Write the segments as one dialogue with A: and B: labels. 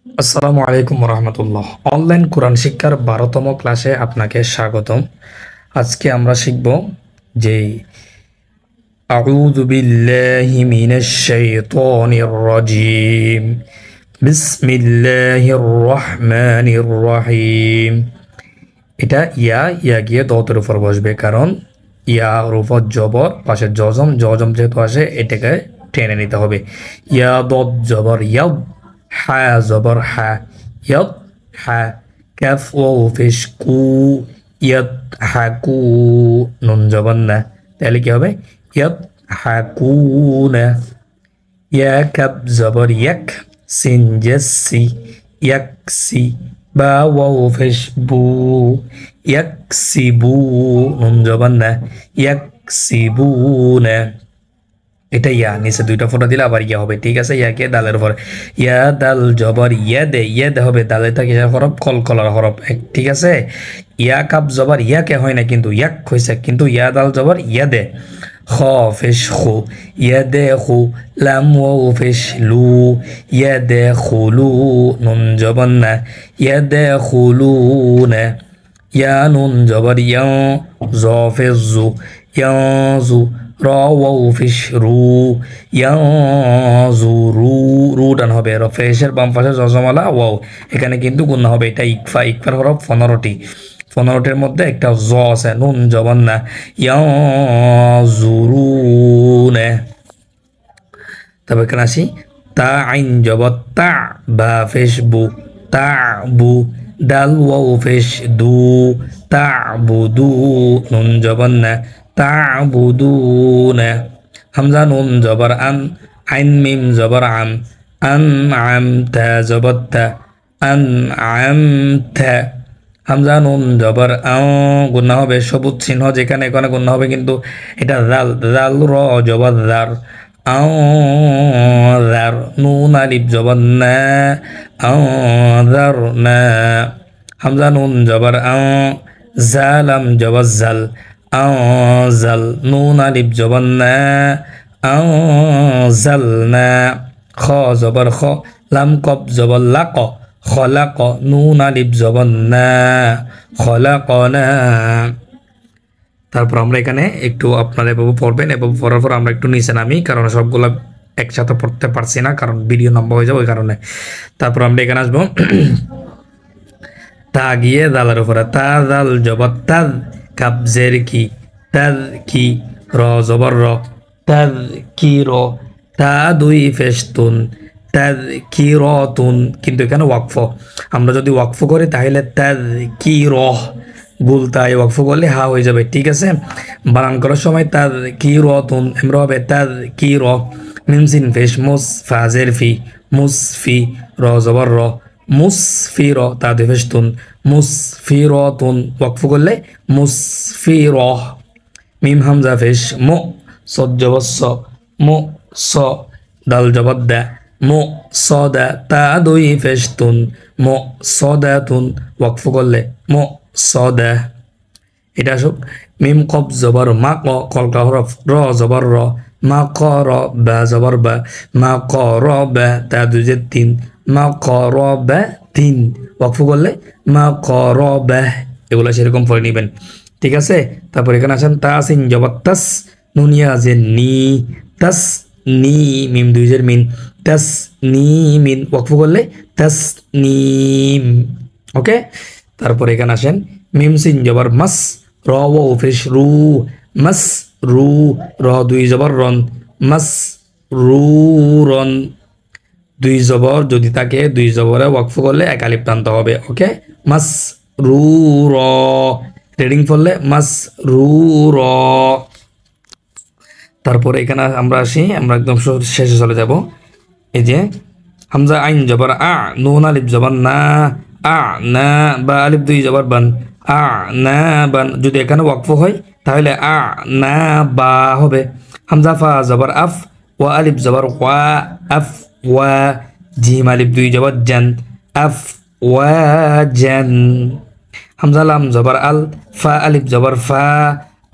A: আসসালামু আলাইকুম রহমতুল্লাহ। অনলাইন কোরআন শিক্ষার 12তম ক্লাসে আপনাকে স্বাগতম। আজকে আমরা শিখব যে আউযু বিল্লাহি মিনাশ শাইতানির রাজিম, বিসমিল্লাহির রহমানির রহিম। এটা ইয়া ইয়া গিয়ে দতের উপর বসবে, কারণ ইয়া উপর জবর, পাশে জজম, জজম যেহেতু আসে এটাকে টেনে নিতে হবে। ইয়া দত জবর ইয়াদ, হা জবর হা, ইয়াদ হা। কাফ ওয়াও পেশ কু, ইয়াদ হা কু, নুন জবর না, তাহলে কি হবে? ইয়াদ হা কু না। ইয়া কাব জবর ইয়াক, সিন জেসি, ইয়াকসি। বা ওয়াও পেশ বু, ইয়াকসিবু, নুন জবান না, ইয়াকসিবু না। এটা ইয়া নিচে দুইটা ফোঁটা দিলে আবার ইয়া হবে, ঠিক আছে? ইয়াকে দালের উপর, ইয়া দাল জবর ইয়া দে, ইয়া দে হবে, দালে থাকে হরফ, কলকলার হরফ, ঠিক আছে? ইয়া কাপ জবর ইয়াকে হয় না, কিন্তু ইয়াক হয়েছে, কিন্তু ইয়া দাল জবর ইয়া দে। খ ফেশ খু, ইয়া দে খু। লাম ওয়াও ফেশ লু, ইয়া দে খুলু, নুন জবর না, ইয়া দে খুলু না। ইয়া নুন জবর ইয়া, জ ফেশ জু, ইয়া জু। র ওয়াও ফিশ রু, ইয়াজুরু, রু টান হবে। ফেশের বাম পাশে জজমালা ওয়াও, এখানে কিন্তু গুণ হবে। এটা ইকফা, ইকফার হরফ 15টি, 15টির মধ্যে একটা জ আছে, নুন জবান না, ইয়াজুরুনে। তারপর এখানে আসি, তা আইন জবর তা, বা ফেশ বু, তা বু। দাল ওয়াও ফেশ দু, তা বুদু, নুন জবান না, তা'বুদুনা। হামজা নুন জবর আন, আইন মিম জবর আম, আন আমতা জবর তা, আন আমতা। হামজা নুন জবর আও, গুণা হবে সবুজ চিহ্ন যেখানে, এখানে গুণা হবে, কিন্তু এটা জাল, জাল র জবর জার, আও জার। নুন আলিফ জবর না, আও জার না। হামজা নুন জবর আও, জালাম জবর জাল, আজাল। নুন আলিফ জবর না, আজালনা। খ জবর খ, লাম কব জবর লাক, খলাক। নুন আলিফ জবর না, খলাকনা। তারপর আমরা এখানে একটু আপনারা এভাবে পড়বেন, এভাবে পড়ার পর আমরা একটু নিচে নামি, কারণ সবগুলো একসাথে পড়তে পারছি না, কারণ ভিডিও লম্বা হয়ে যাবে ওই কারণে। তারপর আমরা এখানে আসবো, তা গিয়ে দালের উপরে, তা দাল জবর তাদ, কাবজের কি, তাদ কি। র জবর র, তাদ কি র। তা দুই ফেস্তুন, তাদ কি রতুন, কিন্তু এখানে ওয়াকফ। আমরা যদি ওয়াকফ করি তাহলে তাদ কি রহ, গুলতায় ওয়াকফ করলে হা হয়ে যাবে, ঠিক আছে? বানান করার সময় তাদ কি রতুন, এমরা হবে তাদ কি র। মিমসিন ফেশ মুস, ফাজের ফি, মুসফি। র জবর র, মুসফির, তা দুই ফেস্তুন, মুসফিরতুন, ওয়াকফ করলে মুসফিরহ। মিম হামজা ফেশ মো, সদ জবর স, মো স। দাল জবর দা, মো সদা, তা দুই ফেস্তুন, মো সদাতুন, ওয়াকফ করলে মো সদা। এটা আসুক, মিম কব জবর মা ক, কলকা হরফ, র জবর র, মা ক র, বা জবর বা, মা ক র বা, তা দুই যে তিন, মা ক র বা তিন, ওয়াকফ করলে মা ক র বা। এগুলো সেরকম পড়ে নেবেন, ঠিক আছে? তারপর এখানে আসেন, তা সিন জবর তাস, নুনিয়া যে নি, তাস নি, মিম দুই জের মিন, তাস নি মিন, ওয়াকফ করলে তাস নিম। ওকে, তারপর এখানে আসেন, মিম সিন জবর মাস, র ও ফেশ রু, মাস রু। র দুই জবর রন, মাস রু রন। দুই জবর যদি থাকে, দুই জবরে ওয়াকফ করলে এক আলিফ টানতে হবে। ওকে, মাস রু র, রিডিং পড়লে মাস রু র। তারপরে এখানে আমরা আসি, আমরা একদম শেষে চলে যাব। এই যে হামজা আইন জবর আ, নুন আলিফ জবর না, আ না। বা আলিফ দুই জবর বান, আ না বান। যদি এখানে ওয়াকফ হয় তাহলে আ না বা হবে। হামজা ফা জবর আফ, ওয়া আলিফ জবর ওয়া, আফ ওয়া। জিম আলিফ দুই জবর জান, আফ ওয়া জান। হামজা লাম জবর আল, ফা আলিফ জবর ফা,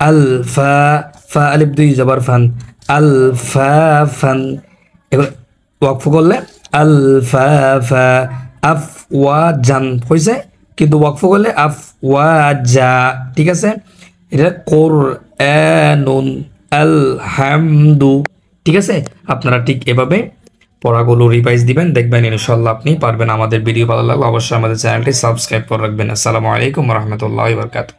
A: আল ফা। ফা আলিফ দুই জবর ফান, আল ফা ফান। এগুলো ওয়াকফ করলে আল ফা ফা, আফওয়াজান হয়েছে, কিন্তু ওয়াকফ করলে আফওয়াজা। ঠিক আছে, এটা কোরআনুন আলহামদু। ঠিক আছে, আপনারা ঠিক এভাবে পড়াগুলো রিভাইজ দিবেন, দেখবেন ইনশাল্লাহ আপনি পারবেন। আমাদের ভিডিও ভালো লাগলে অবশ্যই আমাদের চ্যানেলটি সাবস্ক্রাইব করে রাখবেন। আসসালামু আলাইকুম রহমতুল্লাহ বরকাত।